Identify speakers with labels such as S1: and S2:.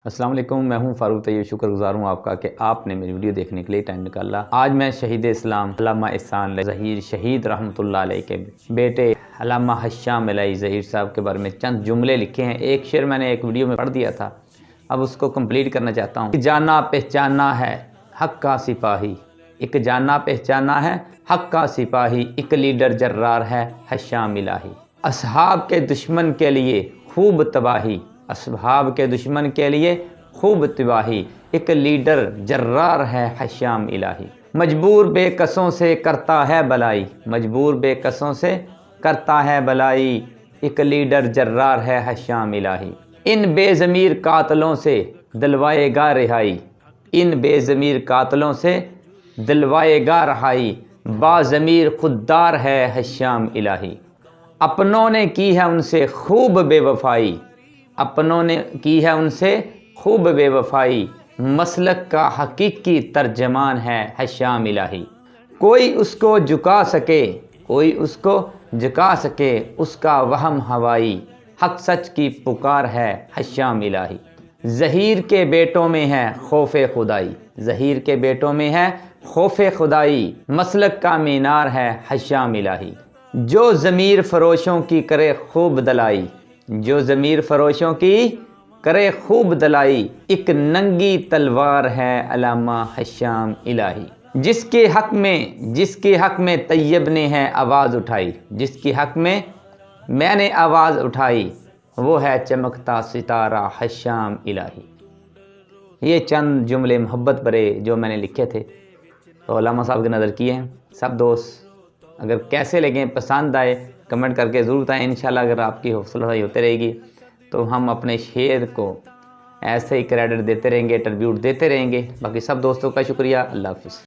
S1: السلام علیکم، میں ہوں فاروق طیب، شکر گزار ہوں آپ کا کہ آپ نے میری ویڈیو دیکھنے کے لیے ٹائم نکالا۔ آج میں شہید اسلام علامہ احسان ظہیر شہید رحمۃ اللہ علیہ کے بیٹے علامہ ہشام الہی ظہیر صاحب کے بارے میں چند جملے لکھے ہیں۔ ایک شعر میں نے ایک ویڈیو میں پڑھ دیا تھا، اب اس کو کمپلیٹ کرنا چاہتا ہوں۔ جانا پہچانا ہے حق کا سپاہی، ایک جانا پہچانا ہے حق کا سپاہی، ایک لیڈر جرار ہے ہشام الہی۔ اصحاب کے دشمن کے لیے خوب تباہی، اصحاب کے دشمن کے لیے خوب تباہی، ایک لیڈر جرار ہے ہشام الہی۔ مجبور بے کسوں سے کرتا ہے بلائی، مجبور بے کسوں سے کرتا ہے بلائی، ایک لیڈر جرار ہے ہشام الہی۔ ان بے ضمیر قاتلوں سے دلوائے گا رہائی، ان بے ضمیر قاتلوں سے دلوائے گا رہائی، با ضمیر خوددار ہے ہشام الہی۔ اپنوں نے کی ہے ان سے خوب بے وفائی، اپنوں نے کی ہے ان سے خوب بے وفائی، مسلک کا حقیقی ترجمان ہے ہشام الہی۔ کوئی اس کو جھکا سکے، کوئی اس کو جھکا سکے، اس کا وہم ہوائی، حق سچ کی پکار ہے ہشام الہی۔ ظہیر کے بیٹوں میں ہے خوف خدائی، ظہیر کے بیٹوں میں ہے خوف خدائی، مسلک کا مینار ہے ہشام الہی۔ جو ضمیر فروشوں کی کرے خوب دلائی، جو ضمیر فروشوں کی کرے خوب دلائی، ایک ننگی تلوار ہے علامہ ہشام الہی۔ جس کے حق میں طیب نے ہے آواز اٹھائی، جس کے حق میں نے آواز اٹھائی، وہ ہے چمکتا ستارہ ہشام الہی۔ یہ چند جملے محبت بھرے جو میں نے لکھے تھے تو علامہ صاحب کے نظر کیے ہیں۔ سب دوست اگر کیسے لگیں، پسند آئے، کمنٹ کر کے ضرور بتائیں۔ انشاءاللہ اگر آپ کی حوصلہ افزائی ہوتے رہے گی تو ہم اپنے شعر کو ایسے ہی کریڈٹ دیتے رہیں گے، ٹربیوٹ دیتے رہیں گے۔ باقی سب دوستوں کا شکریہ، اللہ حافظ۔